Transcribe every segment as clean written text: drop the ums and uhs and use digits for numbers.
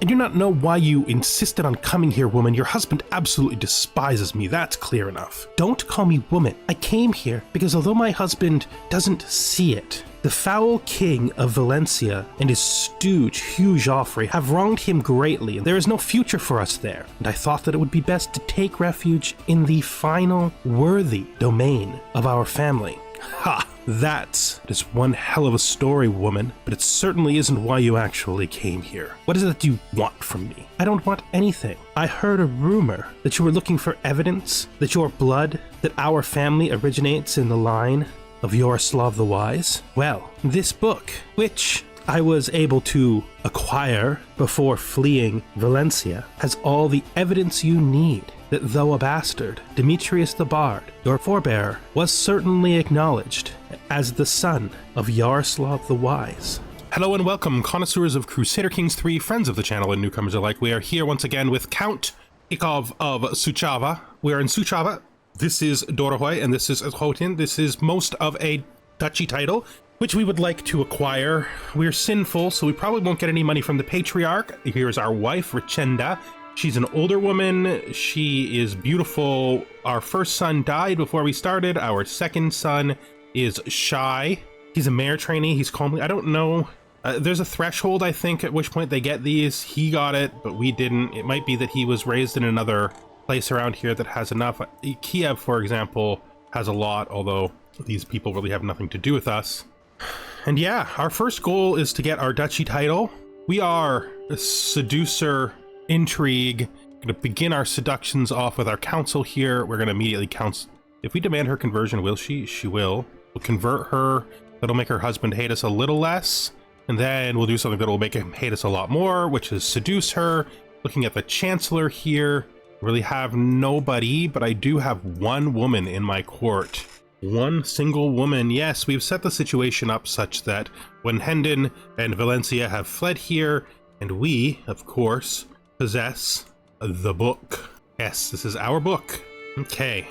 I do not know why you insisted on coming here, woman. Your husband absolutely despises me, that's clear enough. Don't call me woman. I came here because although my husband doesn't see it, the foul king of Valencia and his stooge, Hugh Joffrey, have wronged him greatly, and there is no future for us there. And I thought that it would be best to take refuge in the final worthy domain of our family. Ha! That is one hell of a story, woman, but it certainly isn't why you actually came here. What is it that you want from me? I don't want anything. I heard a rumor that you were looking for evidence that your blood, that our family originates in the line of Yaroslav the Wise. Well, this book, which I was able to acquire before fleeing Valencia, has all the evidence you need that though a bastard, Demetrius the Bard, your forebear, was certainly acknowledged as the son of Yaroslav the Wise. Hello and welcome, connoisseurs of Crusader Kings 3, friends of the channel and newcomers alike. We are here once again with Count Iakov of Suceava. We are in Suceava. This is Dorohoi, and this is Hotin. This is most of a duchy title, which we would like to acquire. We're sinful, so we probably won't get any money from the Patriarch. Here's our wife, Richenda. She's an older woman. She is beautiful. Our first son died before we started. Our second son is shy. He's a mayor trainee. He's calmly, I don't know. There's a threshold, I think, at which point they get these. He got it, but we didn't. It might be that he was raised in another place around here that has enough. Kyiv, for example, has a lot, although these people really have nothing to do with us. And yeah, our first goal is to get our duchy title. We are a seducer, intrigue. Going to begin our seductions off with our council here. We're going to immediately counsel. If we demand her conversion, will she? She will. We'll convert her. That'll make her husband hate us a little less. And then we'll do something that'll make him hate us a lot more, which is seduce her. Looking at the chancellor here, I really have nobody, but I do have one woman in my court. One single woman. Yes, we've set the situation up such that when Hendon and Valencia have fled here, and we, of course, possess the book. Yes, this is our book. Okay.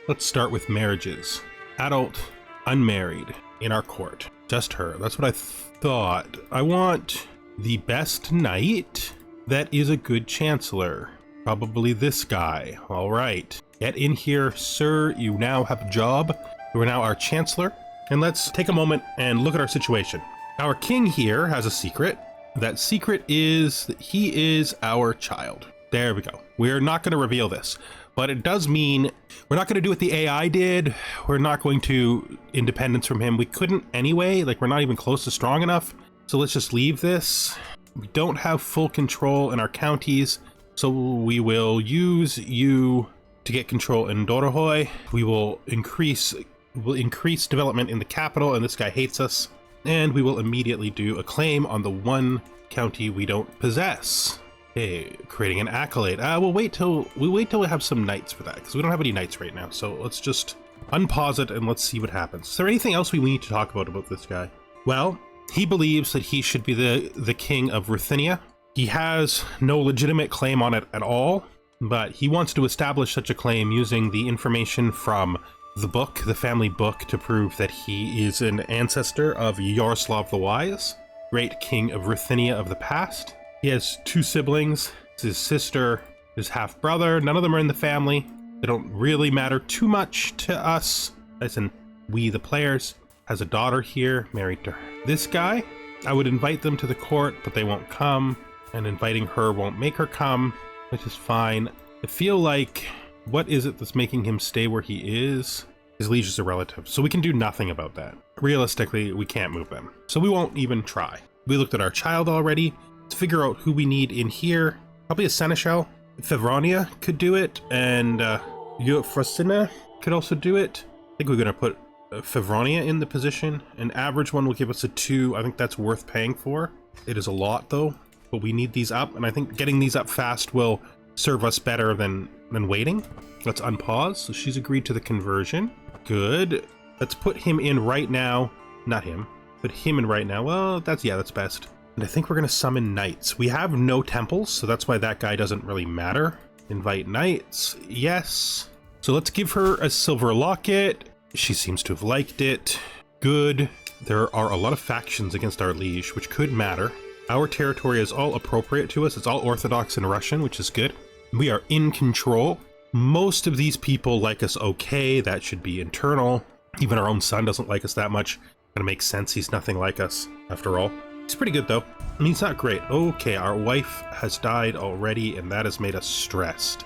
Let's start with marriages. Adult, unmarried, in our court. Just her. That's what I thought. I want the best knight that is a good chancellor. Probably this guy. All right. Get in here, sir. You now have a job. You are now our chancellor. And let's take a moment and look at our situation. Our king here has a secret. That secret is that he is our child. There we go. We're not going to reveal this, but it does mean we're not going to do what the AI did. We're not going to independence from him. We couldn't anyway. Like, we're not even close to strong enough. So let's just leave this. We don't have full control in our counties, so we will use you to get control in Dorohoi. We will increase development in the capital, and this guy hates us. And we will immediately do a claim on the one county we don't possess. Okay, creating an accolade. We'll wait till we have some knights for that, because we don't have any knights right now. So let's just unpause it and let's see what happens. Is there anything else we need to talk about this guy? Well, he believes that he should be the king of Ruthenia. He has no legitimate claim on it at all, but he wants to establish such a claim using the information from the book, the family book, to prove that he is an ancestor of Yaroslav the Wise, great king of Ruthenia of the past. He has two siblings, his sister, his half-brother. None of them are in the family. They don't really matter too much to us, as in we the players. Has a daughter here, married to this guy. I would invite them to the court, but they won't come, and inviting her won't make her come, which is fine. I feel like, what is it that's making him stay where he is? His liege is a relative, so we can do nothing about that. Realistically, we can't move them, so we won't even try. We looked at our child already. Let's figure out who we need in here. Probably a seneschal. Fevronia could do it, and Eufrosina could also do it. I think we're going to put Fevronia in the position. An average one will give us a 2. I think that's worth paying for. It is a lot, though, but we need these up, and I think getting these up fast will serve us better than waiting. Let's unpause. So she's agreed to the conversion. Good. Let's put him in right now. Not him. Put him in right now. Well, that's best. And I think we're going to summon knights. We have no temples, so that's why that guy doesn't really matter. Invite knights. Yes. So let's give her a silver locket. She seems to have liked it. Good. There are a lot of factions against our liege, which could matter. Our territory is all appropriate to us. It's all Orthodox and Russian, which is good. We are in control. Most of these people like us okay. That should be internal. Even our own son doesn't like us that much. Kind of makes sense. He's nothing like us, after all. He's pretty good, though. I mean, he's not great. Okay, our wife has died already, and that has made us stressed.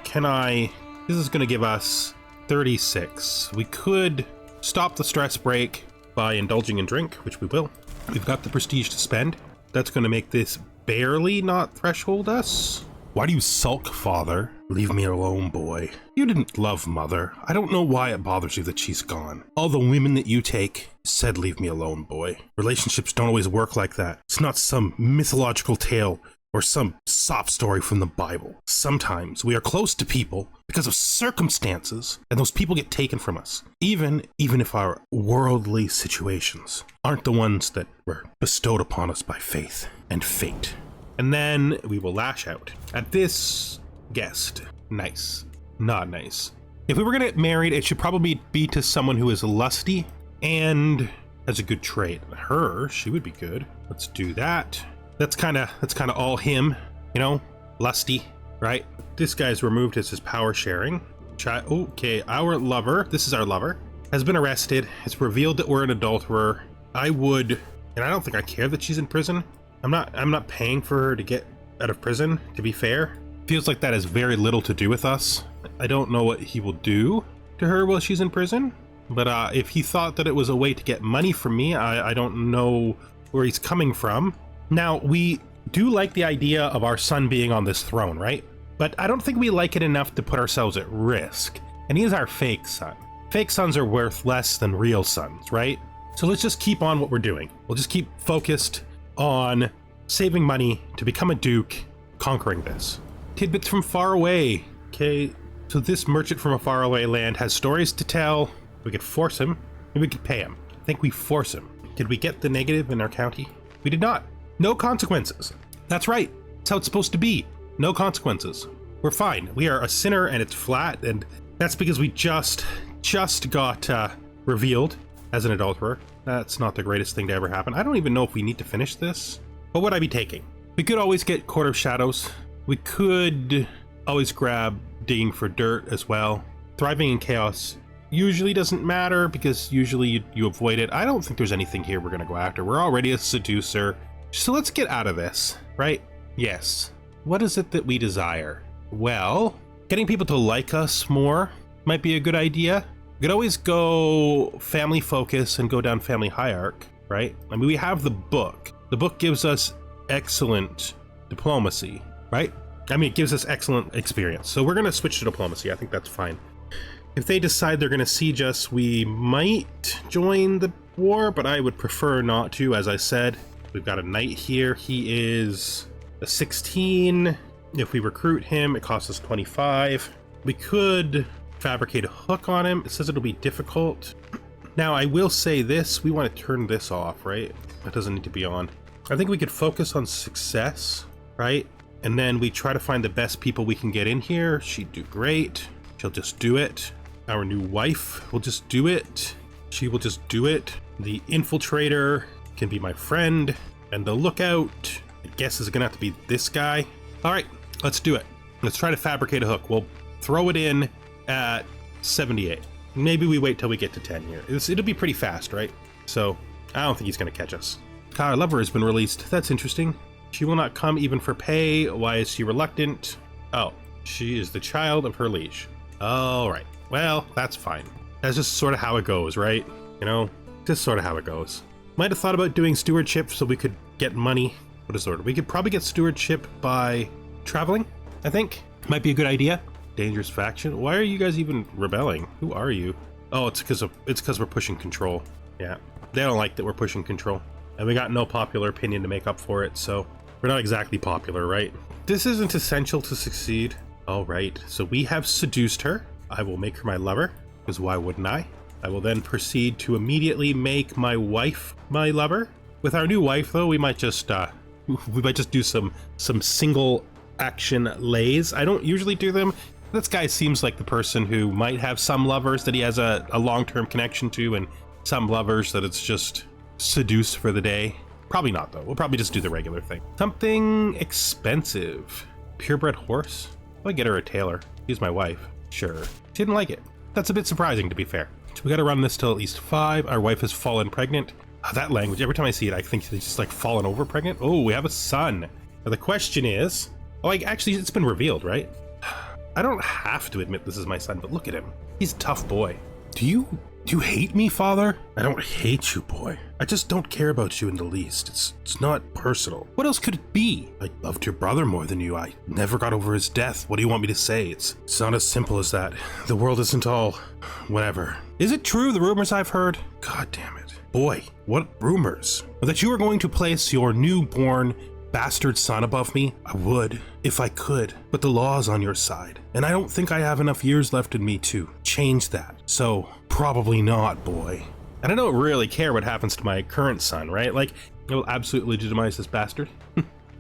This is going to give us 36. We could stop the stress break by indulging in drink, which we will. We've got the prestige to spend. That's going to make this barely not threshold us. Why do you sulk, father? Leave me alone, boy. You didn't love mother. I don't know why it bothers you that she's gone. All the women that you take said leave me alone, boy. Relationships don't always work like that. It's not some mythological tale or some sob story from the Bible. Sometimes we are close to people because of circumstances, and those people get taken from us, even if our worldly situations aren't the ones that were bestowed upon us by faith and fate. And then we will lash out at this guest. Nice. Not nice. If we were gonna get married, it should probably be to someone who is lusty and has a good trait. She would be good. Let's do that. That's kind of all him, you know, lusty, right? This guy's removed as his power sharing. Okay, our lover, this is our lover, has been arrested. It's revealed that we're an adulterer. I don't think I care that she's in prison. I'm not paying for her to get out of prison, to be fair. Feels like that has very little to do with us. I don't know what he will do to her while she's in prison, but if he thought that it was a way to get money from me, I don't know where he's coming from. Now, we do like the idea of our son being on this throne, right? But I don't think we like it enough to put ourselves at risk. And he is our fake son. Fake sons are worth less than real sons, right? So let's just keep on what we're doing. We'll just keep focused on saving money to become a duke, conquering this. Tidbits from far away. Okay, so this merchant from a faraway land has stories to tell. We could force him. Maybe we could pay him. I think we force him. Did we get the negative in our county? We did not. No consequences. That's right. That's how it's supposed to be. No consequences. We're fine. We are a sinner and it's flat, and that's because we just got revealed as an adulterer. That's not the greatest thing to ever happen. I don't even know if we need to finish this. What would I be taking? We could always get Court of Shadows. We could always grab Digging for Dirt as well. Thriving in Chaos usually doesn't matter because usually you avoid it. I don't think there's anything here we're going to go after. We're already a seducer. So let's get out of this, right? Yes. What is it that we desire? Well, getting people to like us more might be a good idea. We could always go family focus and go down family hierarch, right? I mean, we have the book. The book gives us excellent diplomacy, right? I mean, it gives us excellent experience. So we're going to switch to diplomacy. I think that's fine. If they decide they're going to siege us, we might join the war, but I would prefer not to, as I said. We've got a knight here. He is a 16. If we recruit him, it costs us 25. We could fabricate a hook on him. It says it'll be difficult. Now, I will say this. We want to turn this off, right? That doesn't need to be on. I think we could focus on success, right? And then we try to find the best people we can get in here. She'd do great. She'll just do it. Our new wife will just do it. She will just do it. The infiltrator can be my friend, and the lookout, I guess, is gonna have to be this guy. All right, let's do it. Let's try to fabricate a hook. We'll throw it in at 78. Maybe we wait till we get to 10 here. It'll be pretty fast, right? So I don't think he's gonna catch us. Our lover has been released. That's interesting. She will not come even for pay. Why is she reluctant? Oh, she is the child of her liege. All right, well, that's fine. That's just sort of how it goes, right? You know, just sort of how it goes. Might have thought about doing stewardship so we could get money. What is the order? We could probably get stewardship by traveling, I think. Might be a good idea. Dangerous faction. Why are you guys even rebelling? Who are you? Oh, it's because we're pushing control. Yeah, they don't like that we're pushing control. And we got no popular opinion to make up for it, so we're not exactly popular, right? This isn't essential to succeed. All right, so we have seduced her. I will make her my lover, because why wouldn't I? I will then proceed to immediately make my wife my lover. With our new wife, though, we might just do some single action lays. I don't usually do them. This guy seems like the person who might have some lovers that he has a long-term connection to, and some lovers that it's just seduce for the day. Probably not, though. We'll probably just do the regular thing. Something expensive. Purebred horse? I'll get her a tailor. She's my wife. Sure. She didn't like it. That's a bit surprising, to be fair. So we gotta run this till at least 5. Our wife has fallen pregnant. Oh, that language, every time I see it, I think she's just like fallen over pregnant. Oh, we have a son. Now the question is, oh, like, actually, it's been revealed, right? I don't have to admit this is my son, but look at him. He's a tough boy. Do you hate me, father? I don't hate you, boy. I just don't care about you in the least. It's not personal. What else could it be? I loved your brother more than you. I never got over his death. What do you want me to say? It's not as simple as that. The world isn't all whatever. Is it true, the rumors I've heard? God damn it. Boy, what rumors? That you are going to place your newborn bastard son above me? I would, if I could, but the law's on your side, and I don't think I have enough years left in me to change that. So, probably not, boy. And I don't really care what happens to my current son, right? Like, I will absolutely legitimize this bastard.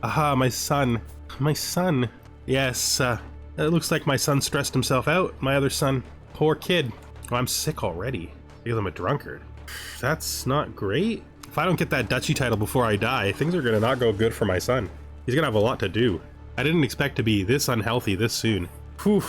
Aha, my son. My son. Yes, it looks like my son stressed himself out. My other son. Poor kid. Oh, I'm sick already because I'm a drunkard. That's not great. If I don't get that duchy title before I die, things are gonna not go good for my son. He's gonna have a lot to do. I didn't expect to be this unhealthy this soon. Whew.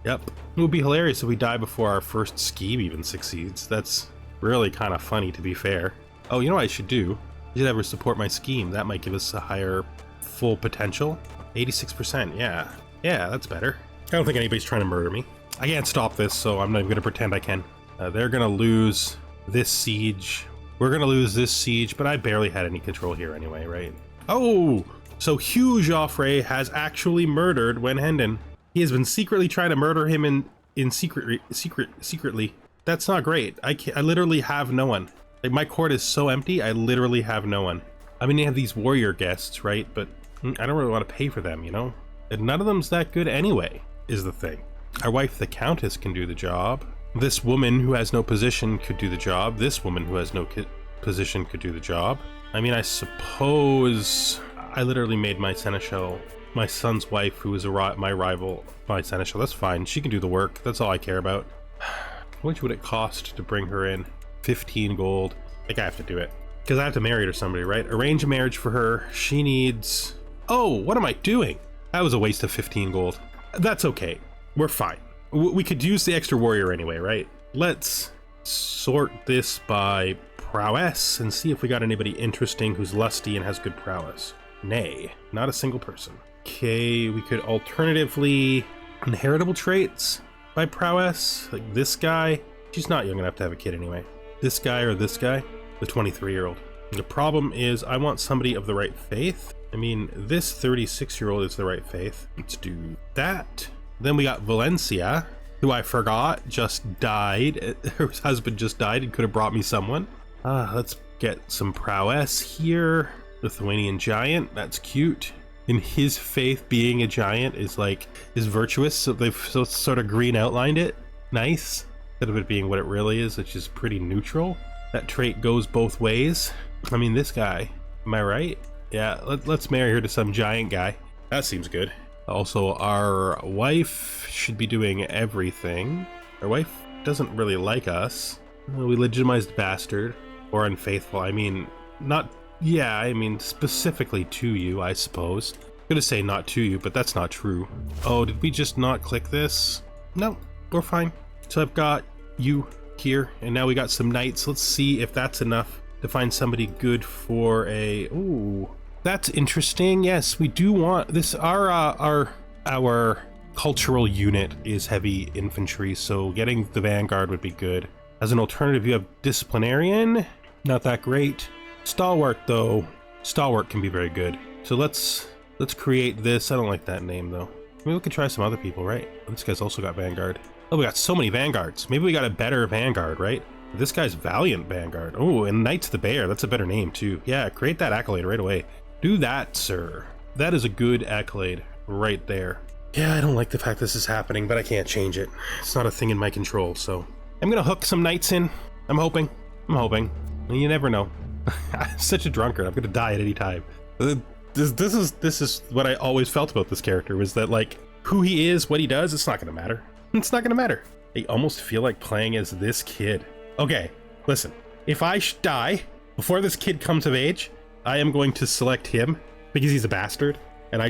Yep. It would be hilarious if we die before our first scheme even succeeds. That's really kind of funny, to be fair. Oh, you know what I should do? I should ever support my scheme. That might give us a higher full potential. 86%, yeah. Yeah, that's better. I don't think anybody's trying to murder me. I can't stop this, so I'm not even gonna pretend I can. They're gonna lose this siege. We're gonna lose this siege, but I barely had any control here anyway, right? Oh, so Hugh Joffrey has actually murdered Wenhenden. He has been secretly trying to murder him secretly. That's not great. I literally have no one. Like, my court is so empty, I literally have no one. I mean, you have these warrior guests, right? But I don't really want to pay for them, you know? And none of them's that good anyway, is the thing. Our wife, the Countess, can do the job. This woman who has no position could do the job. This woman who has no position could do the job. I mean, I suppose I literally made my seneschal, my son's wife, who is my rival, my seneschal. That's fine. She can do the work. That's all I care about. How much would it cost to bring her in? 15 gold. I think I have to do it because I have to marry her to somebody, right? Arrange a marriage for her. She needs... Oh, what am I doing? That was a waste of 15 gold. That's okay. We're fine. We could use the extra warrior anyway, right? Let's sort this by prowess and see if we got anybody interesting who's lusty and has good prowess. Nay, not a single person. Okay, we could alternatively inheritable traits by prowess, like this guy. She's not young enough to have a kid anyway. This guy or this guy, the 23-year-old. The problem is I want somebody of the right faith. I mean, this 36-year-old is the right faith. Let's do that. Then we got Valencia, who I forgot just died. Her husband just died and could have brought me someone. Let's get some prowess here. Lithuanian giant, that's cute. In his faith, being a giant is virtuous, so they've sort of green outlined it. Nice. Instead of it being what it really is, which is pretty neutral. That trait goes both ways. I mean, this guy, am I right? Yeah, let's marry her to some giant guy. That seems good. Also, our wife should be doing everything. Our wife doesn't really like us. We legitimized bastard or unfaithful. I mean, specifically to you, I suppose. I'm gonna say not to you, but that's not true. Oh, did we just not click this? No, we're fine. So I've got you here, and now we got some knights. Let's see if that's enough to find somebody good for a... Ooh, that's interesting. Yes, we do want this. Our cultural unit is heavy infantry, so getting the vanguard would be good. As an alternative, you have disciplinarian. Not that great. Stalwart, though. Stalwart can be very good. So let's create this. I don't like that name, though. Maybe we could try some other people, right? This guy's also got vanguard. Oh, we got so many vanguards. Maybe we got a better vanguard, right? This guy's valiant vanguard. Oh, and Knight's the Bear. That's a better name, too. Yeah, create that accolade right away. Do that, sir. That is a good accolade right there. Yeah, I don't like the fact this is happening, but I can't change it. It's not a thing in my control, so... I'm gonna hook some knights in. I'm hoping. You never know. I'm such a drunkard. I'm gonna die at any time. This is what I always felt about this character, was that, like, who he is, what he does, it's not gonna matter. It's not gonna matter. I almost feel like playing as this kid. Okay, listen. If I die before this kid comes of age, I am going to select him because he's a bastard, and I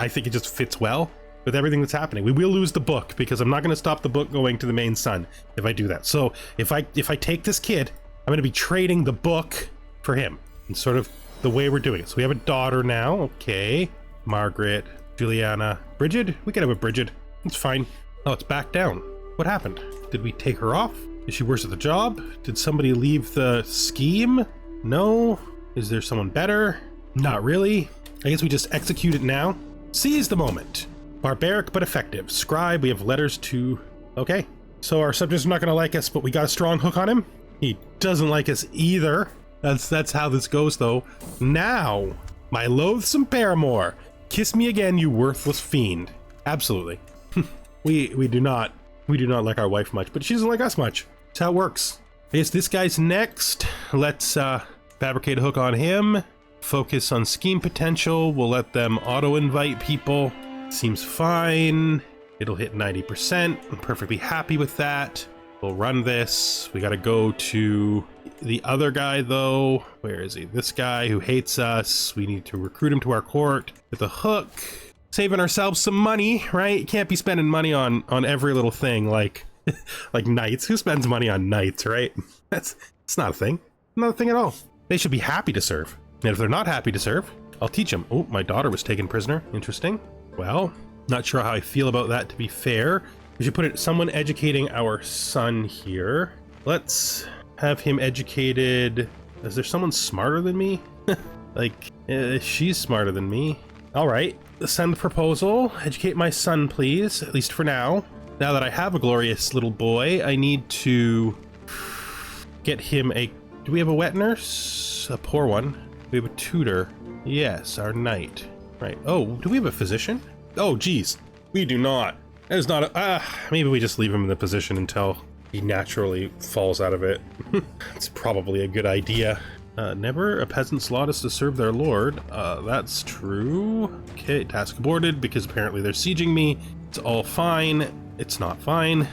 think it just fits well with everything that's happening. We will lose the book because I'm not going to stop the book going to the main son if I do that. So if I take this kid, I'm going to be trading the book for him. And sort of the way we're doing it. So we have a daughter now. Okay. Margaret, Juliana, Bridget. We can have a Bridget. It's fine. Oh, it's back down. What happened? Did we take her off? Is she worse at the job? Did somebody leave the scheme? No. Is there someone better? Not really. I guess we just execute it now. Seize the moment. Barbaric but effective. Scribe, we have letters to... Okay. So our subjects are not going to like us, but we got a strong hook on him. He doesn't like us either. That's how this goes, though. Now, my loathsome paramour. Kiss me again, you worthless fiend. Absolutely. we do not like our wife much, but she doesn't like us much. That's how it works. I guess this guy's next. Let's fabricate a hook on him. Focus on scheme potential. We'll let them auto-invite people. Seems fine. It'll hit 90%. I'm perfectly happy with that. We'll run this. We gotta go to the other guy, though. Where is he? This guy who hates us. We need to recruit him to our court with a hook. Saving ourselves some money, right? You can't be spending money on every little thing like like knights. Who spends money on knights, right? It's not a thing. Not a thing at all. They should be happy to serve. And if they're not happy to serve, I'll teach them. Oh, my daughter was taken prisoner. Interesting. Well, not sure how I feel about that, to be fair. We should put it someone educating our son here. Let's have him educated. Is there someone smarter than me? Like, she's smarter than me. All right, send the proposal. Educate my son, please, at least for now. Now that I have a glorious little boy, I need to get him a... Do we have a wet nurse? A poor one. We have a tutor. Yes, our knight. Right. Oh, do we have a physician? Oh, geez. We do not. That is not a... maybe we just leave him in the position until he naturally falls out of it. It's probably a good idea. Never a peasant's lot is to serve their lord. That's true. Okay, task aborted because apparently they're sieging me. It's all fine. It's not fine.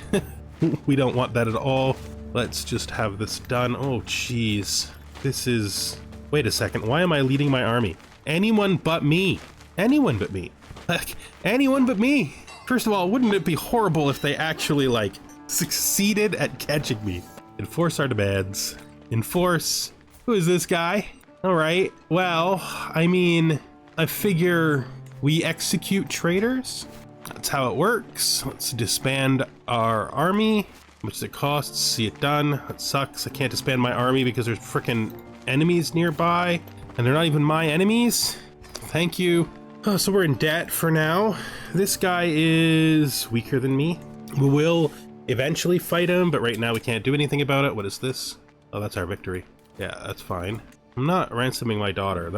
We don't want that at all. Let's just have this done. Oh, jeez. This is... Wait a second. Why am I leading my army? Anyone but me. Anyone but me. Like, anyone but me. First of all, wouldn't it be horrible if they actually, like, succeeded at catching me? Enforce our demands. Enforce. Who is this guy? All right. Well, I mean, I figure we execute traitors. That's how it works. Let's disband our army. How much does it cost? See it done. That sucks. I can't disband my army because there's frickin' enemies nearby, and they're not even my enemies. Thank you. Oh, so we're in debt for now. This guy is weaker than me. We will eventually fight him, but right now we can't do anything about it. What is this? Oh, that's our victory. Yeah, that's fine. I'm not ransoming my daughter.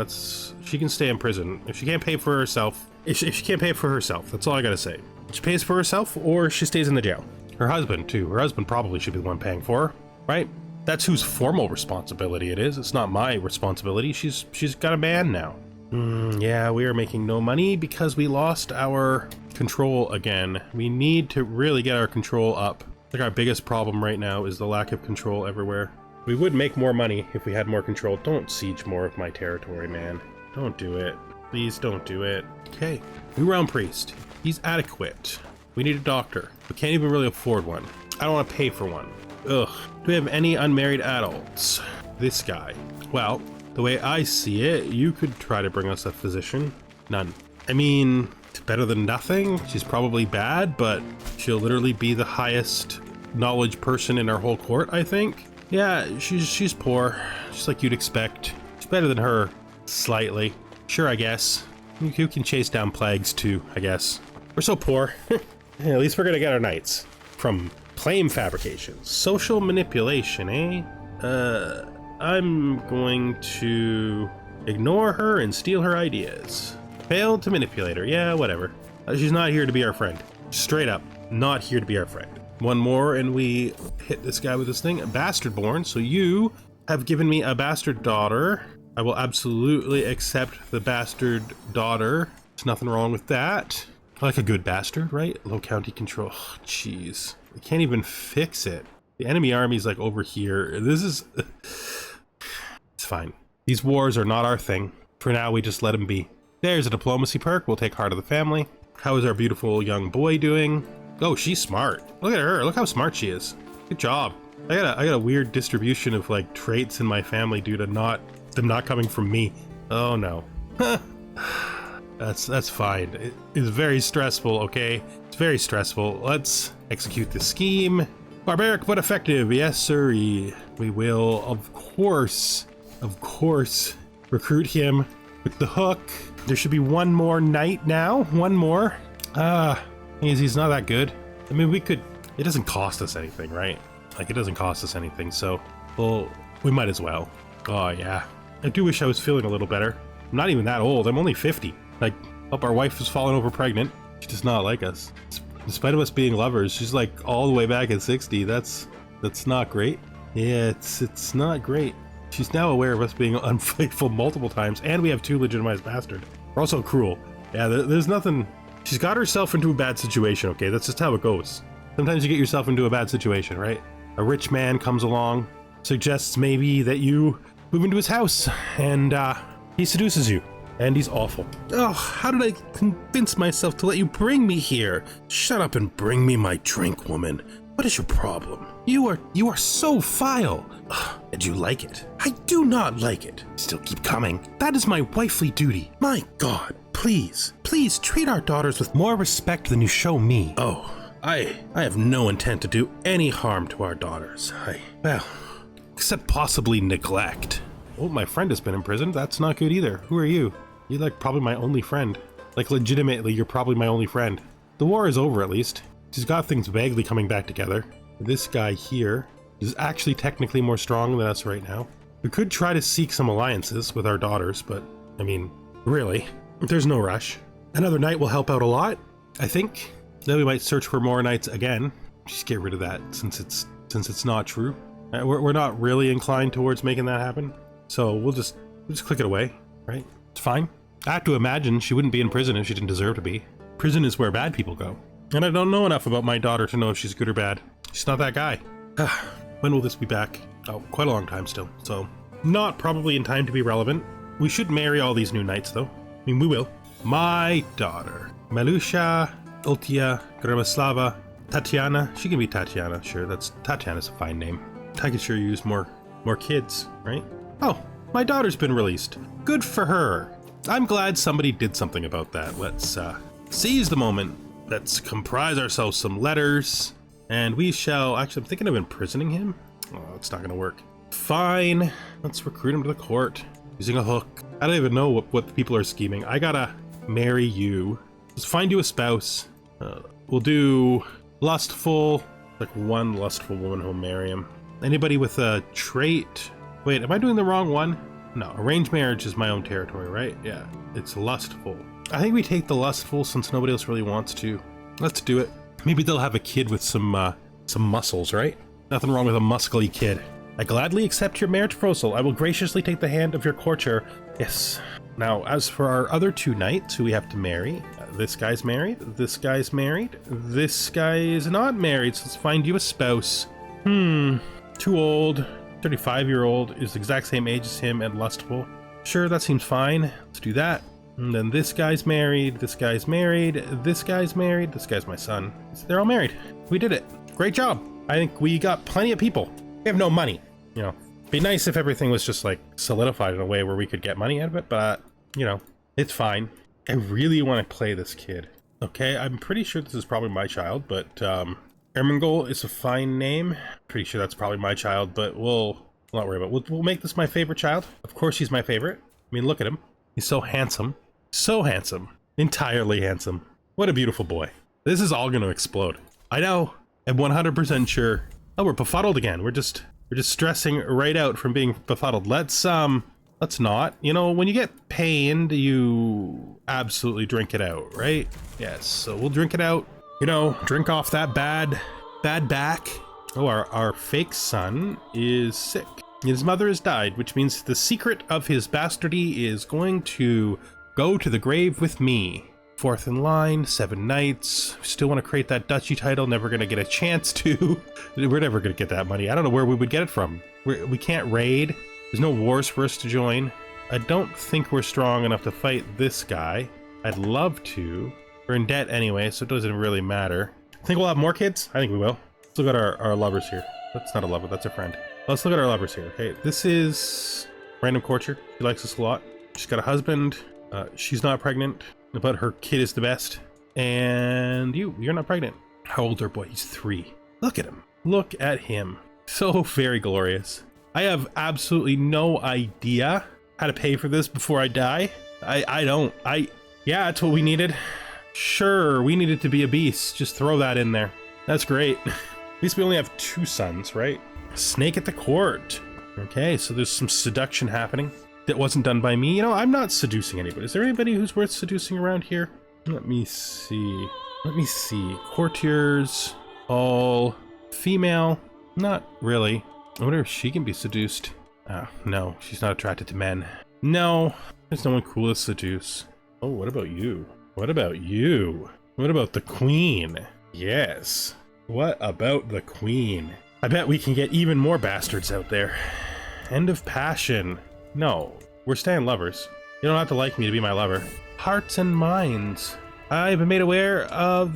She can stay in prison. If she can't pay for herself, if she can't pay for herself, that's all I gotta say. She pays for herself or she stays in the jail. Her husband too. Her husband probably should be the one paying for her, right? That's whose formal responsibility it is. It's not my responsibility. She's got a man now. Yeah, we are making no money because we lost our control again. We need to really get our control up. I think our biggest problem right now is the lack of control everywhere. We would make more money if we had more control. Don't siege more of my territory, man. Don't do it. Please don't do it. Okay, new realm priest. He's adequate. We need a doctor. We can't even really afford one. I don't want to pay for one. Ugh. Do we have any unmarried adults? This guy. Well, the way I see it, you could try to bring us a physician. None. I mean, it's better than nothing. She's probably bad, but she'll literally be the highest knowledge person in our whole court, I think. Yeah, she's poor, just like you'd expect. She's better than her, slightly. Sure, I guess. You can chase down plagues too, I guess. We're so poor. Yeah, at least we're gonna get our knights. From flame fabrication. Social manipulation, eh? I'm going to ignore her and steal her ideas. Failed to manipulate her. Yeah, whatever. She's not here to be our friend. Straight up, not here to be our friend. One more and we hit this guy with this thing. A bastard born. So you have given me a bastard daughter. I will absolutely accept the bastard daughter. There's nothing wrong with that. I like a good bastard, right? Low county control. Jeez. We can't even fix it. The enemy army's like over here. This is... It's fine. These wars are not our thing. For now, we just let them be. There's a diplomacy perk. We'll take heart of the family. How is our beautiful young boy doing? Oh, she's smart. Look at her. Look how smart she is. Good job. I got a weird distribution of like traits in my family due to them not coming from me. Oh no. That's fine. It is very stressful, okay? It's very stressful. Let's execute the scheme. Barbaric but effective. Yes, sir. We will, of course, recruit him with the hook. There should be one more knight now. One more. He's not that good. I mean, it doesn't cost us anything, right? Like, it doesn't cost us anything, so, well, we might as well. Oh, yeah. I do wish I was feeling a little better. I'm not even that old. I'm only 50. Like, our wife has fallen over pregnant. She does not like us. Despite of us being lovers, she's like all the way back at 60. That's not great. Yeah, it's not great. She's now aware of us being unfaithful multiple times, and we have 2 legitimized bastards. We're also cruel. Yeah, there's nothing. She's got herself into a bad situation, okay? That's just how it goes. Sometimes you get yourself into a bad situation, right? A rich man comes along, suggests maybe that you move into his house, and he seduces you. And he's awful. Oh, how did I convince myself to let you bring me here? Shut up and bring me my drink, woman. What is your problem? You are so vile. And you like it? I do not like it. Still keep coming. That is my wifely duty. My God, please treat our daughters with more respect than you show me. Oh, I have no intent to do any harm to our daughters. Well, except possibly neglect. Oh, my friend has been imprisoned. That's not good either. Who are you? You're like probably my only friend. Like legitimately, you're probably my only friend. The war is over at least. She's got things vaguely coming back together. This guy here is actually technically more strong than us right now. We could try to seek some alliances with our daughters, but I mean, really, there's no rush. Another knight will help out a lot, I think. Then we might search for more knights again. Just get rid of that since it's not true. We're not really inclined towards making that happen. So we'll just click it away, right? It's fine. I have to imagine she wouldn't be in prison if she didn't deserve to be. Prison is where bad people go. And I don't know enough about my daughter to know if she's good or bad. She's not that guy. When will this be back? Oh, quite a long time still. So, not probably in time to be relevant. We should marry all these new knights though. I mean, we will. My daughter. Malusha, Ultia, Gramislava, Tatiana. She can be Tatiana, sure. Tatiana's a fine name. I could sure use more kids, right? Oh, my daughter's been released. Good for her. I'm glad somebody did something about that. Let's seize the moment. Let's comprise ourselves some letters, and we shall. Actually, I'm thinking of imprisoning him. Oh, it's not gonna work. Fine. Let's recruit him to the court using a hook. I don't even know what the people are scheming. I gotta marry you. Let's find you a spouse. We'll do lustful. Like one lustful woman who'll marry him. Anybody with a trait. Wait, am I doing the wrong one? No, arranged marriage is my own territory, right? Yeah, it's lustful. I think we take the lustful since nobody else really wants to. Let's do it. Maybe they'll have a kid with some muscles, right? Nothing wrong with a muscly kid. I gladly accept your marriage proposal. I will graciously take the hand of your courtier. Yes. Now, as for our other 2 knights who we have to marry, this guy's married, this guy's married, this guy is not married, so let's find you a spouse. Too old. 35-year-old is the exact same age as him and lustful. Sure, that seems fine. Let's do that. And then this guy's married, this guy's married, this guy's married, this guy's my son. They're all married. We did it. Great job. I think we got plenty of people. We have no money. You know, be nice if everything was just like solidified in a way where we could get money out of it, but you know, it's fine. I really want to play this kid. Okay, I'm pretty sure this is probably my child, but Ermengol is a fine name. Pretty sure that's probably my child, but we'll not worry about it. We'll make this my favorite child. Of course he's my favorite. I mean, look at him. He's so handsome. So handsome. Entirely handsome. What a beautiful boy. This is all going to explode. I know. I'm 100% sure. Oh, we're befuddled again. We're just stressing right out from being befuddled. Let's not. You know, when you get pained, you absolutely drink it out, right? Yes. So we'll drink it out. You know, drink off that bad back. Oh, our fake son is sick. His mother has died, which means the secret of his bastardy is going to go to the grave with me. 4th in line, 7 knights. Still want to create that duchy title. Never going to get a chance to. We're never going to get that money. I don't know where we would get it from. We can't raid. There's no wars for us to join. I don't think we're strong enough to fight this guy. I'd love to. We're in debt anyway, so it doesn't really matter. Think we'll have more kids? I think we will. Let's look at our lovers here. That's not a lover, that's a friend. Let's look at our lovers here. Okay, this is random courtier. She likes us a lot. She's got a husband. She's not pregnant, but her kid is the best. And you're not pregnant. How old is our boy? He's 3. Look at him. Look at him. So very glorious. I have absolutely no idea how to pay for this before I die. I don't. Yeah, that's what we needed. Sure, we needed to be a beast. Just throw that in there. That's great. At least we only have 2 sons, right? Snake at the court. Okay, so there's some seduction happening that wasn't done by me. You know, I'm not seducing anybody. Is there anybody who's worth seducing around here? Let me see. Courtiers, all female. Not really. I wonder if she can be seduced. No, she's not attracted to men. No, there's no one cool to seduce. Oh, what about you? What about you? What about the queen? Yes. What about the queen? I bet we can get even more bastards out there. End of passion. No, we're staying lovers. You don't have to like me to be my lover. Hearts and minds. I've been made aware of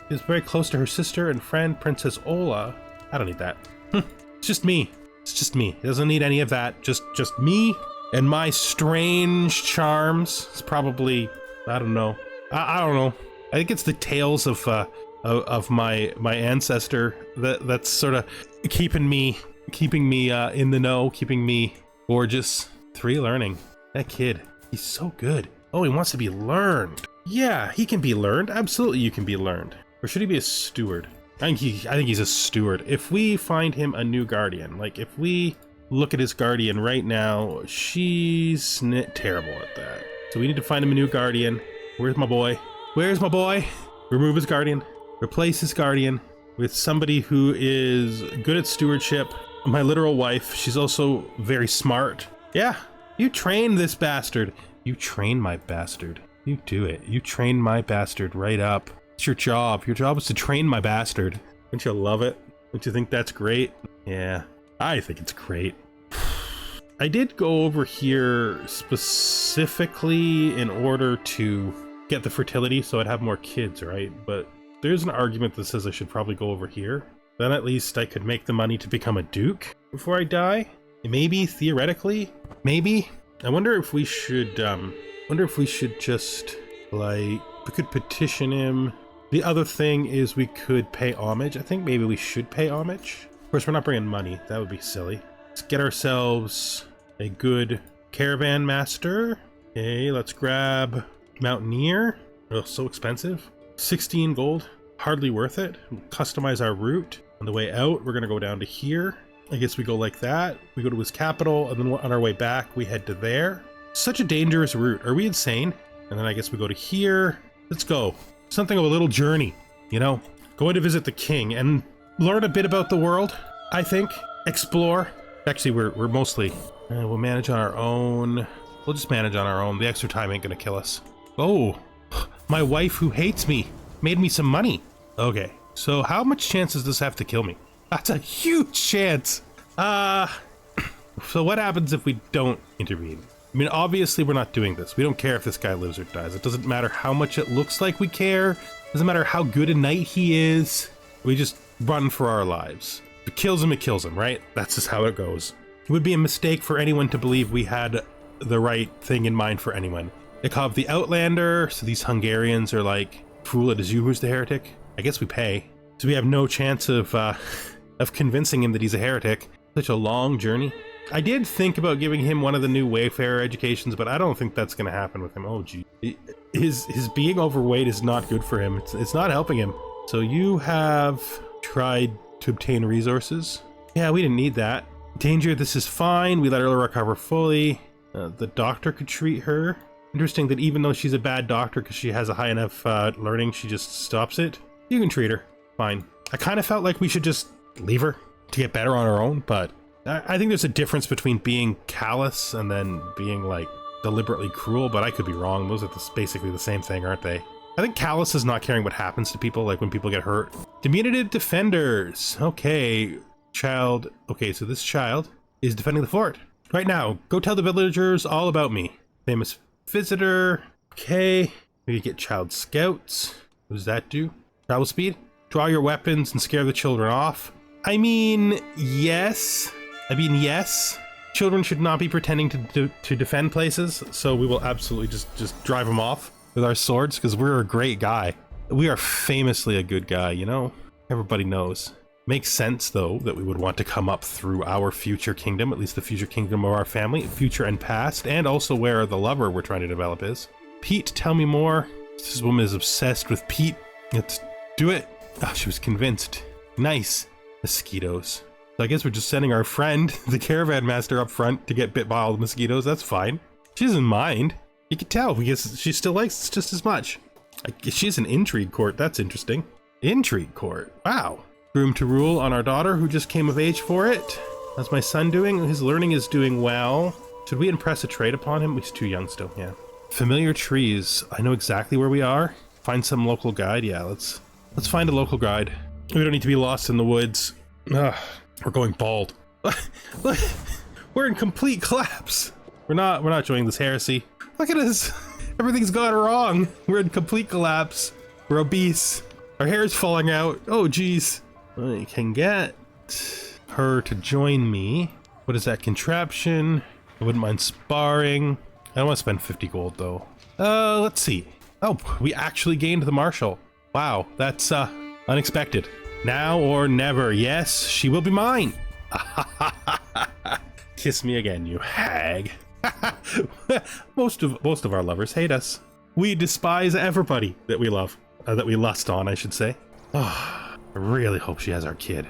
is very close to her sister and friend, Princess Ola. I don't need that. It's just me. It's just me. It doesn't need any of that. Just me and my strange charms. It's probably, I don't know. I don't know. I think it's the tales of my ancestor that's sort of keeping me in the know, keeping me gorgeous. 3 learning. That kid, he's so good. Oh, he wants to be learned. Yeah, he can be learned. Absolutely, you can be learned. Or should he be a steward? I think he's a steward. If we find him a new guardian, like if we look at his guardian right now, she's terrible at that. So we need to find him a new guardian. Where's my boy? Where's my boy? Remove his guardian. Replace his guardian with somebody who is good at stewardship. My literal wife. She's also very smart. Yeah, you train this bastard. You train my bastard. You do it. You train my bastard right up. It's your job. Your job is to train my bastard. Don't you love it? Don't you think that's great? Yeah, I think it's great. I did go over here specifically in order to get the fertility so I'd have more kids, right? But there's an argument that says I should probably go over here. Then at least I could make the money to become a duke before I die. Maybe, theoretically, maybe. I wonder if we should, just, like, we could petition him. The other thing is we could pay homage. I think maybe we should pay homage. Of course, we're not bringing money. That would be silly. Let's get ourselves a good caravan master. Okay, let's grab Mountaineer. Oh, so expensive. 16 gold. Hardly worth it. We'll customize our route. On the way out, we're going to go down to here. I guess we go like that. We go to his capital, and then on our way back, we head to there. Such a dangerous route. Are we insane? And then I guess we go to here. Let's go. Something of a little journey, you know? Going to visit the king and learn a bit about the world, I think. Explore. Actually, we're mostly... we'll manage on our own. We'll just manage on our own. The extra time ain't gonna kill us. Oh, my wife who hates me made me some money. Okay, so how much chance does this have to kill me? That's a huge chance. So what happens if we don't intervene? I mean, obviously we're not doing this. We don't care if this guy lives or dies. It doesn't matter how much it looks like we care. It doesn't matter how good a knight he is. We just run for our lives. If it kills him, right? That's just how it goes. It would be a mistake for anyone to believe we had the right thing in mind for anyone. Iakov the Outlander, so these Hungarians are like, fool, it is you who's the heretic. I guess we pay. So we have no chance of convincing him that he's a heretic. Such a long journey. I did think about giving him one of the new Wayfarer educations, but I don't think that's going to happen with him. Oh, gee. His being overweight is not good for him. It's not helping him. So you have tried to obtain resources. Yeah, we didn't need that. Danger, this is fine. We let her recover fully. The doctor could treat her. Interesting that even though she's a bad doctor because she has a high enough learning, she just stops it. You can treat her. Fine. I kind of felt like we should just leave her to get better on her own, but I think there's a difference between being callous and then being like deliberately cruel, but I could be wrong. Those are basically the same thing, aren't they? I think callous is not caring what happens to people, like when people get hurt. Diminutive defenders. Okay, child. Okay, so this child is defending the fort. Right now, go tell the villagers all about me. Famous visitor. Okay. Maybe get child scouts. What does that do? Travel speed? Draw your weapons and scare the children off. I mean, yes. Children should not be pretending to defend places, so we will absolutely just drive them off with our swords, because we're a great guy. We are famously a good guy, you know? Everybody knows. Makes sense, though, that we would want to come up through our future kingdom, at least the future kingdom of our family, future and past, and also where the lover we're trying to develop is. Pete, tell me more. This woman is obsessed with Pete. Let's do it. Oh, she was convinced. Nice. Mosquitoes. So I guess we're just sending our friend, the caravan master, up front to get bit by all the mosquitoes. That's fine. She doesn't mind. You can tell because she still likes it just as much. She's an intrigue court. That's interesting. Intrigue court. Wow. Room to rule on our daughter who just came of age for it. How's my son doing? His learning is doing well. Should we impress a trait upon him? He's too young still, yeah. Familiar trees. I know exactly where we are. Find some local guide. Yeah, let's find a local guide. We don't need to be lost in the woods. Ugh, we're going bald. Look, we're in complete collapse. We're not joining this heresy. Look at us. Everything's gone wrong. We're in complete collapse. We're obese. Our hair's falling out. Oh, geez. I can get her to join me. What is that contraption? I wouldn't mind sparring. I don't want to spend 50 gold though. Let's see. Oh, we actually gained the marshal. Wow, that's unexpected. Now or never. Yes, she will be mine. Kiss me again, you hag. most of our lovers hate us. We despise everybody that we love, that we lust on, I should say. Oh, I really hope she has our kid.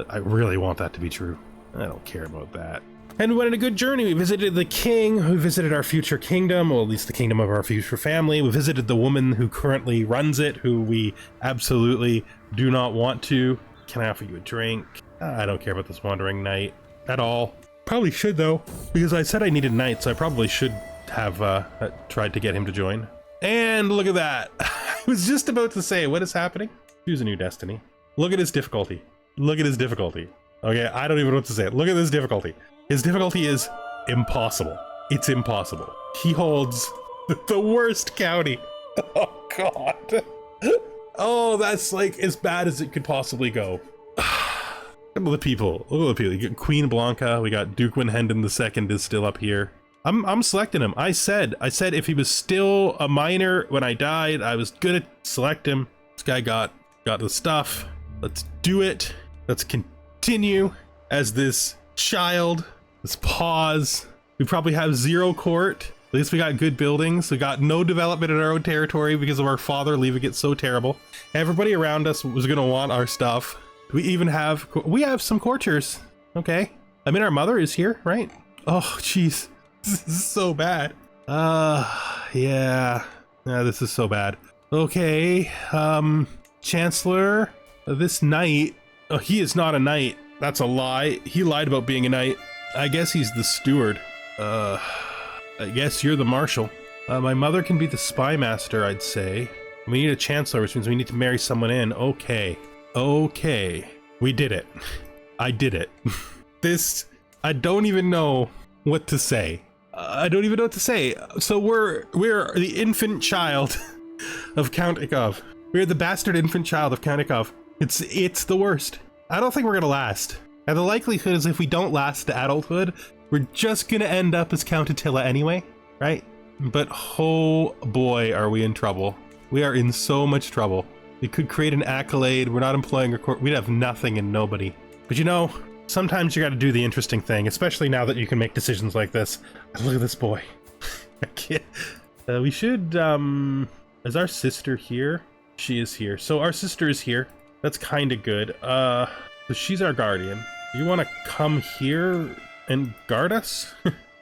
I really want that to be true. I don't care about that. And we went on a good journey. We visited the king, we visited our future kingdom, or at least the kingdom of our future family. We visited the woman who currently runs it, who we absolutely do not want to. Can I offer you a drink? I don't care about this wandering knight at all. Probably should though, because I said I needed knights, so I probably should have tried to get him to join. And look at that. I was just about to say, what is happening? Choose a new destiny. Look at his difficulty. Look at his difficulty. Okay, I don't even know what to say. Look at this difficulty. His difficulty is impossible. It's impossible. He holds the worst county. Oh, God. Oh, that's like as bad as it could possibly go. Look at the people. Look at the people. You got Queen Blanca. We got Duke Winhendon II is still up here. I'm selecting him. I said if he was still a minor when I died, I was gonna select him. This guy got the stuff. Let's do it. Let's continue as this child. Let's pause. We probably have 0 court. At least we got good buildings. We got no development in our own territory because of our father leaving it so terrible. Everybody around us was gonna want our stuff. We even have some courtiers. Okay. I mean, our mother is here, right? Oh, jeez. This is so bad. Yeah, this is so bad. Okay, Chancellor, this knight, oh, he is not a knight. That's a lie. He lied about being a knight. I guess he's the steward. I guess you're the marshal. My mother can be the spy master, I'd say. We need a chancellor, which means we need to marry someone in. Okay, we did it. I did it. I don't even know what to say. I don't even know what to say. So we're the infant child of Count Iakov. We're the bastard infant child of Count Iakov. It's the worst. I don't think we're gonna last. And the likelihood is if we don't last to adulthood, we're just gonna end up as Count Attila anyway, right? But oh boy, are we in trouble. We are in so much trouble. We could create an accolade. We're not employing a court. We'd have nothing and nobody. But you know, sometimes you gotta do the interesting thing, especially now that you can make decisions like this. Look at this boy. I can't. We should, is our sister here? She is here. So our sister is here. That's kind of good. So she's our guardian. You want to come here and guard us?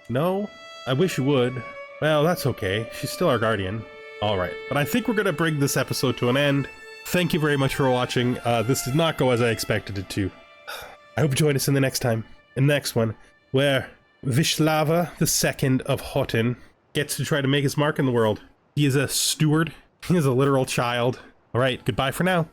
No? I wish you would. Well, that's okay. She's still our guardian. All right. But I think we're going to bring this episode to an end. Thank you very much for watching. This did not go as I expected it to. I hope you join us in the next one, where Wisława II of Hottin gets to try to make his mark in the world. He is a steward. He is a literal child. All right, goodbye for now.